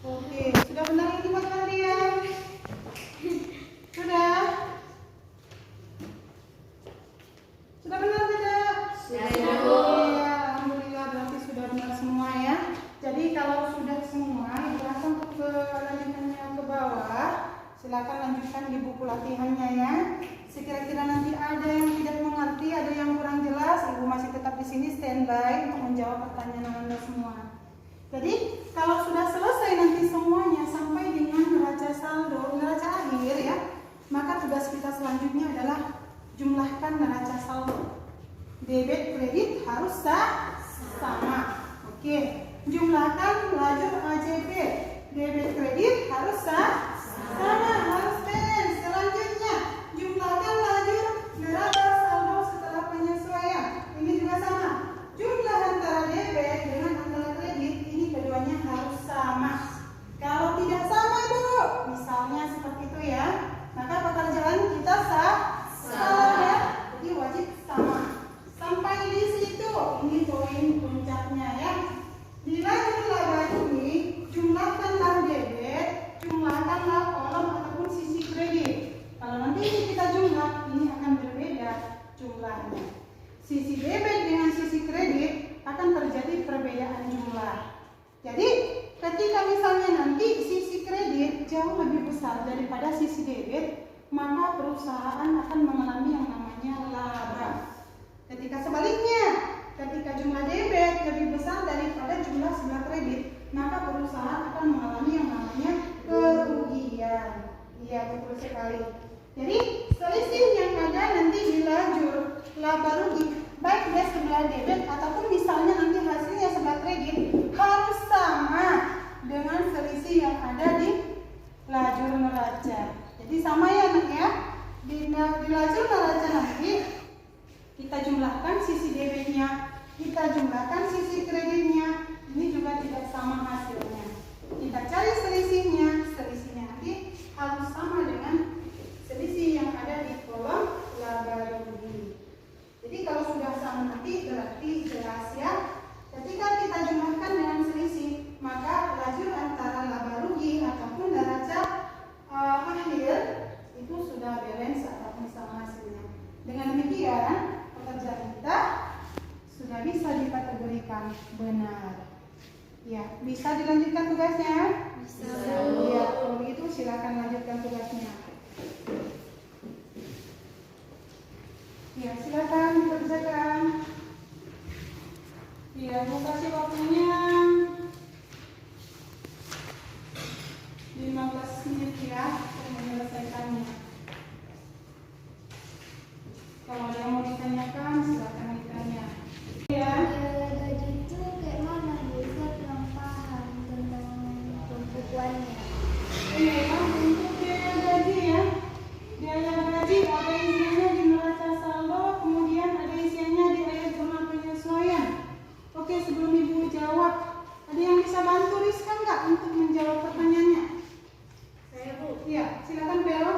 Oke, sudah benar ini buat kalian? Sudah? Sudah benar tidak? Sudah. Iya, alhamdulillah berarti sudah benar semua ya. Jadi kalau sudah semua, silahkan untuk lanjutannya ke bawah. Silakan lanjutkan di buku latihannya ya. Sekira-kira nanti ada yang tidak mengerti, ada yang kurang jelas, Ibu masih tetap di sini standby untuk menjawab pertanyaan Anda semua. Jadi kalau sudah selesai nanti semuanya sampai dengan neraca saldo, neraca akhir ya, maka tugas kita selanjutnya adalah jumlahkan neraca saldo. Debit kredit harus sama. Oke, jumlahkan lajur AJP. Debit kredit harus sama, harus balance. Selanjutnya jumlahkan lajur neraca saldo setelah penyesuaian. Ini juga sama. Jumlah antara debit dengan antara kredit ini keduanya harus sama. Kalau tidak sama Bu, misalnya seperti itu ya, maka pekerjaan kita salah ya. Jadi wajib sama. Sampai di situ ini poin puncaknya ya. Di lajur laba rugi, jumlahkanlah debit, jumlahkanlah kolom ataupun sisi kredit. Kalau nanti kita jumlah, ini akan berbeda jumlahnya. Sisi debit dengan sisi kredit akan terjadi perbedaan jumlah. Jadi ketika misalnya nanti sisi kredit jauh lebih besar daripada sisi debit, maka perusahaan akan mengalami yang namanya laba. Ketika sebaliknya, ketika jumlah debit lebih besar daripada jumlah sebelah kredit, maka perusahaan akan mengalami yang namanya kerugian. Iya, betul sekali. Jadi selisih yang ada nanti di lajur laba rugi, baik dia sebelah debit ataupun misalnya nanti hasilnya sebelah kredit, harus sama dengan selisih yang ada di lajur neraca. Jadi sama ya anak ya. Di lajur neraca nanti kita jumlahkan sisi debitnya, kita jumlahkan sisi kreditnya, ini juga tidak sama hasilnya. Kita cari selisihnya, selisihnya nanti harus sama dengan selisih yang ada di kolom laba rugi. Jadi kalau sudah sama nanti berarti jelas ya. Ketika kita jumlahkan dengan selisih, maka lajur antara laba rugi ataupun neraca akhir itu sudah balance ataupun sama hasilnya. Dengan demikian pekerjaan kita sudah bisa dikategorikan benar. Ya, bisa dilanjutkan tugasnya? Bisa. Ya, kalau begitu silakan lanjutkan tugasnya. Ya, silakan dikerjakan. Ya, mau kasih waktunya 15 menit ya untuk menyelesaikannya. Kalau ada yang mau ditanyakan, silakan ditanya. Ya. Biaya gaji itu kayak mana? Bisa kurang paham tentang pembukuannya. Iya, untuk biaya gaji ya. Biaya gaji ada isiannya di neraca saldo, kemudian ada isiannya di ayat jurnal penyesuaian. Oke, sebelum Ibu jawab, ada yang bisa bantu Rizka nggak untuk menjawab pertanyaannya? Saya Bu, Iya, silakan Bel.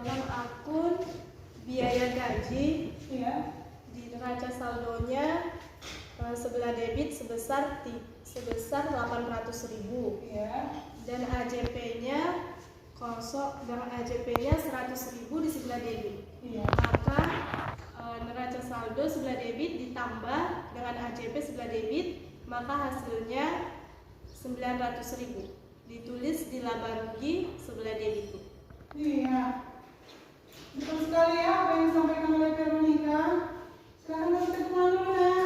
dalam akun biaya gaji Iya. di neraca saldonya sebelah debit sebesar 800.000 Iya. dan AJP-nya kosong, dan AJP-nya 100.000 di sebelah debit. Iya. Maka neraca saldo sebelah debit ditambah dengan AJP sebelah debit, maka hasilnya 900.000. Ditulis di laba rugi sebelah debit. Iya. Betul sekali ya apa yang disampaikan oleh Veronica. Sekarang kita kenal dulu ya.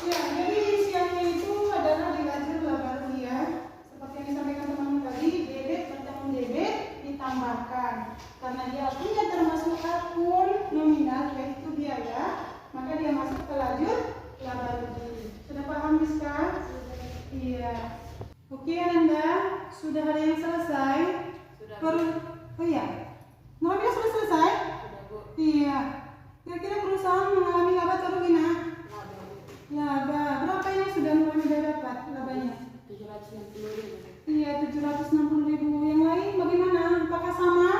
Ya, jadi isiannya itu adalah di lajur laba rugi ya. Seperti yang disampaikan teman-teman tadi, debit bertemu debit ditambahkan. Karena dia punya termasuk akun nominal yaitu biaya, maka dia masuk ke lajur laba rugi. Sudah paham Rizka? Iya. Oke Anda, sudah ada yang selesai? Oh iya, nominal sudah selesai? Iya. Kira-kira perusahaan mengalami laba atau rugi nak? Laba. Berapa yang sudah mulai dapat labanya? 760.000. Iya, 760.000. Yang lain bagaimana? Apakah sama?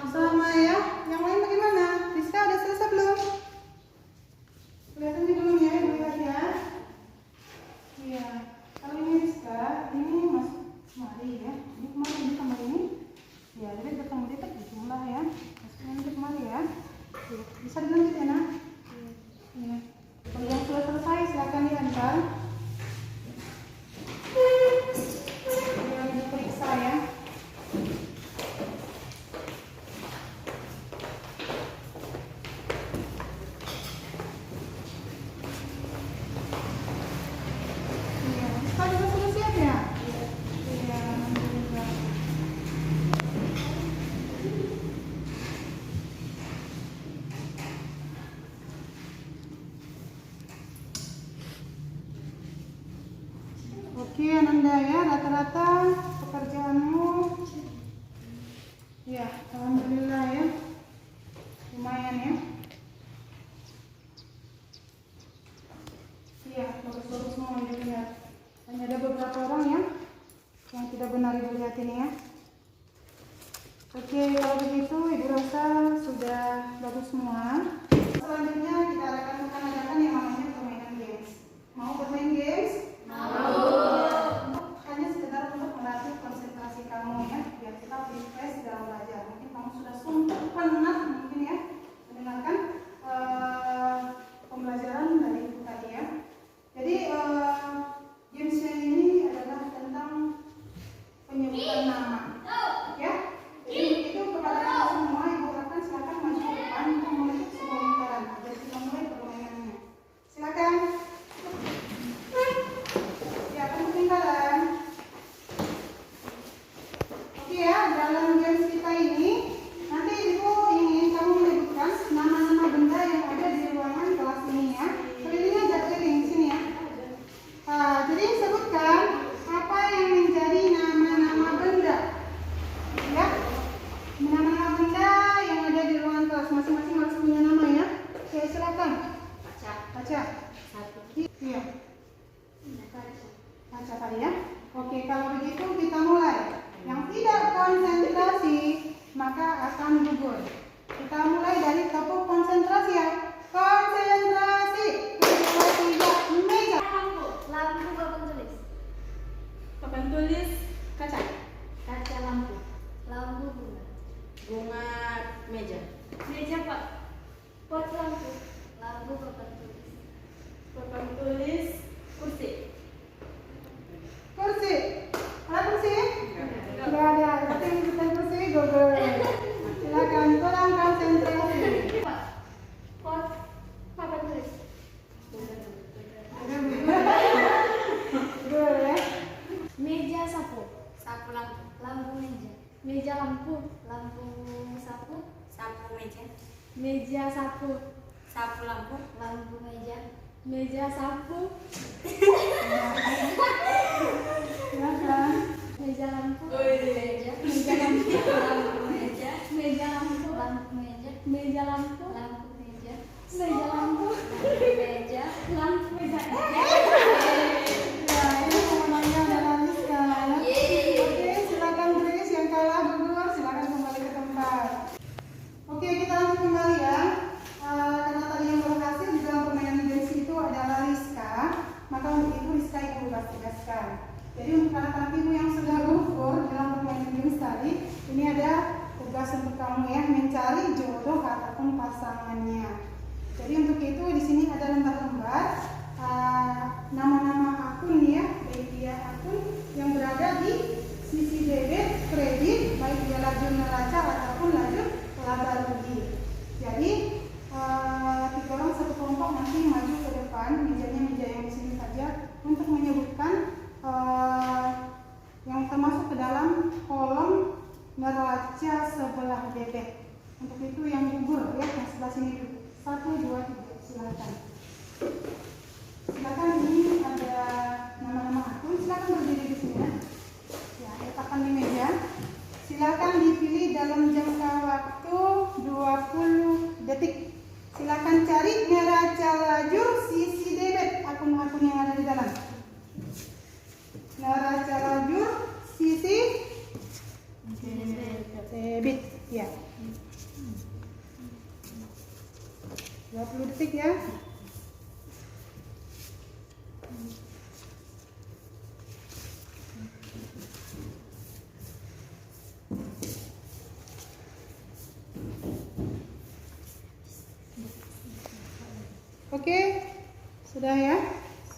Sama ya. Yang lain bagaimana? Rizka udah selesai belum? Kelihatannya belum ya, dilihat ya. Iya. Kalau ini Rizka, ini masuk kemari ya. Ini kemari, ini tambah ini. Ya, jadi bertemu debit dijumlah ya. Masuknya nanti kemari ya. Oke, bisa dilanjut ya nak? Iya. Kalau yang sudah selesai silakan diantar. Yang diperiksa ya. Iya, Rizka juga sudah siap ya? Iya, alhamdulillah. Oke Ananda ya, rata-rata pekerjaanmu ya, alhamdulillah ya, lumayan ya. Iya, bagus-bagus semua dilihat. Hanya ada beberapa orang ya yang tidak benar Ibu lihat ini ya. Oke, kalau begitu Ibu rasa sudah bagus semua. Selanjutnya kita akan adakan yang namanya permainan games. Mau bermain games? Hanya sekedar untuk melatih konsentrasi kamu ya, biar kita refresh dalam belajar. Mungkin kamu sudah suntuk penat mungkin ya mendengarkan pembelajaran dari ibu tadi ya. Jadi gamesnya ini adalah tentang penyebutan nama ya. Itu kepada kalian semua ibu akan silakan maju ke depan untuk membentuk sebuah lingkaran. Jadi kita mulai permainannya. Silakan. Ya, bentuk lingkaran. Oke ya, dalam games kita ini nanti ibu ingin kamu menyebutkan nama-nama benda yang ada di ruangan kelas ini ya. Keliling aja, keliling sini ya. Jadi sebutkan apa yang menjadi nama-nama benda ya. Nama-nama benda yang ada di ruangan kelas, masing-masing harus punya nama ya. Oke, silakan. Kaca. Iya. Kaca tadi ya. Oke, kalau begitu kita mulai. Yang tidak konsentrasi maka akan gugur. Kita mulai dari topik konsentrasi ya. Konsentrasi. Kedua, tiga, meja. Lampu papan tulis. Papan tulis kaca. Kaca lampu. Lampu bunga. Bunga meja. Meja Pak. Pot lampu. Lampu papan tulis. Papan tulis kursi. Kursi. Ada kursi? Tidak ada. Berarti bukan kursi, Google. Silakan tolong konsentrasi. Pot papan tulis. Google ya. Meja sapu. Sapu lampu. Lampu meja. Meja lampu. Lampu sapu. Sapu meja. Meja sapu. Sapu lampu. Lampu meja. Meja sapu. Silakan. Meja lampu. Meja. Meja lampu. Lampu meja. Meja lampu. Lampu meja. Meja lampu. Lampu meja. Meja lampu. Meja. Lampu meja. Ya, ini pemenangnya adalah Rizka ya. Oke, silakan Tris yang kalah gugur, silakan kembali ke tempat. Oke, kita langsung kembali ya. Karena tadi yang berhasil di dalam permainan games itu adalah Rizka, maka untuk itu Rizka yang tugaskan. Jadi untuk anak-anak ibu yang sudah gugur dalam permainan games tadi, ini ada tugas untuk kamu ya, mencari jodoh ataupun pasangannya. Jadi untuk itu di sini ada lembar-lembar nama-nama akun ya, baik dia akun yang berada di sisi debit kredit, baik dia lajur neraca ataupun lajur laba rugi. Jadi 3 orang satu kelompok nanti maju ke depan, mejanya meja yang di sini saja untuk menyebutkan yang termasuk ke dalam kolom neraca sebelah debit. Untuk itu yang gugur ya, yang sebelah sini dulu. 1, 2, 3, silakan. Silakan, ini ada nama-nama akun, silakan berdiri di sini ya. Ya, letakkan di meja. Silakan dipilih dalam jangka waktu 20 detik. Silakan cari neraca lajur sisi debit akun-akun yang ada di dalam. Neraca lajur sisi debit ya. 20 detik ya. Oke, sudah ya?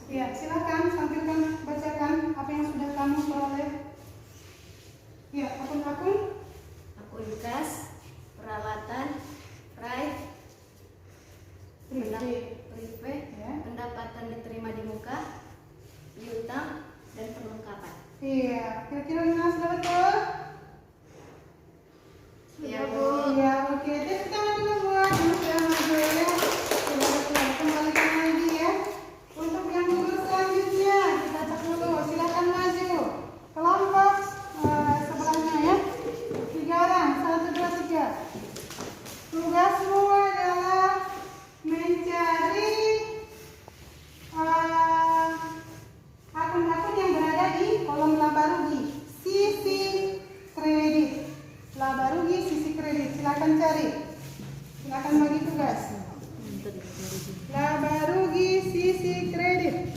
Ya, silakan tampilkan, bacakan apa yang sudah kamu peroleh. Ya, akun-akun. Akun kas, peralatan, prive, prive, Ya. pendapatan diterima di muka, piutang, dan perlengkapan. Iya, kira-kira Lina sudah betul? Iya, Bu. Iya, oke. Tepuk tangan dulu buat yang sudah maju ya. Sudah betul, kembalikan lagi ya. Untuk yang gugur selanjutnya, kita cek dulu. Silakan maju. Kelompok silakan cari. Silakan bagi tugas. Laba rugi sisi kredit.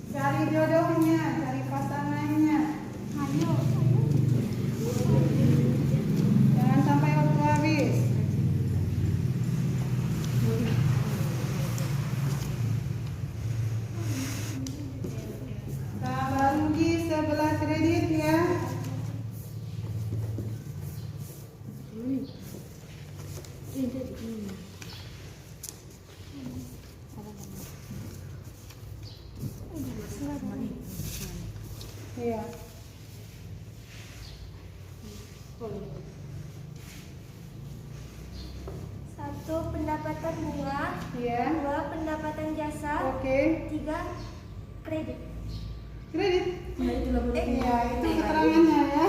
Cari jodohnya, cari pasangannya. Ayo. Jangan sampai waktu habis. Laba rugi sebelah kredit ya. Iya. Satu, pendapatan bunga. Iya. Dua, pendapatan jasa. Oke. Tiga, kredit. Kredit. Iya, itu keterangannya ya.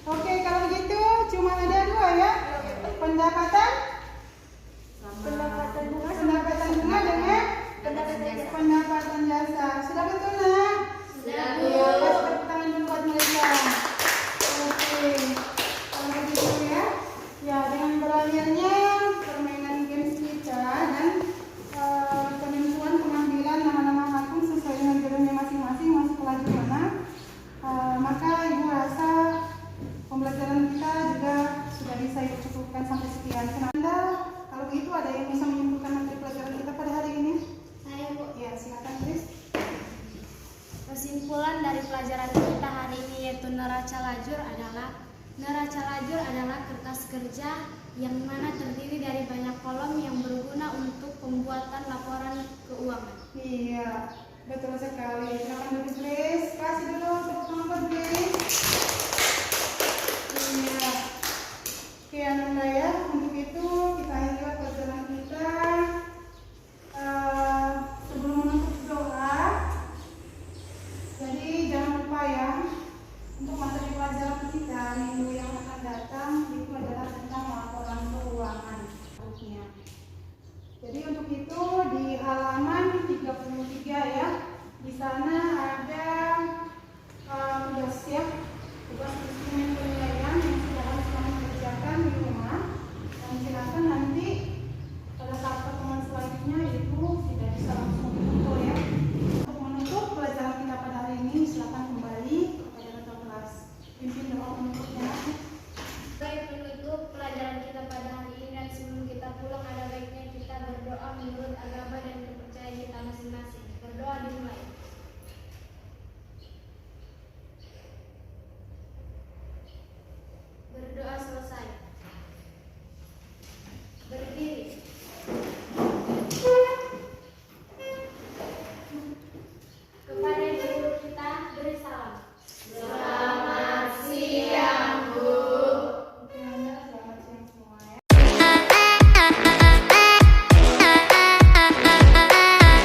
Oke, kalau gitu cuma ada dua ya. Pendapatan Pendapatan bunga. pendapatan bunga dengan pendapatan jasa. Sudah betul nak? Sudah, Bu. Iya, tepuk tangan dulu buat mereka. Oke, kalau begitu ya. Ya, dengan berakhirnya permainan games kita dan penentuan pengambilan nama-nama akun sesuai dengan jodohnya masing-masing masuk lajur mana, maka ibu rasa pembelajaran kita juga sudah bisa ibu cukupkan sampai sekian. Anda, kalau begitu ada yang bisa menyimpulkan materi pelajaran kita pada hari ini? Saya, Bu. Ya, silakan Chris. Kesimpulan dari pelajaran kita hari ini yaitu neraca lajur adalah kertas kerja yang mana terdiri dari banyak kolom yang berguna untuk pembuatan laporan keuangan. Iya, betul sekali. Silakan dulu Chris. Kasih dulu tepuk tangan buat Chris.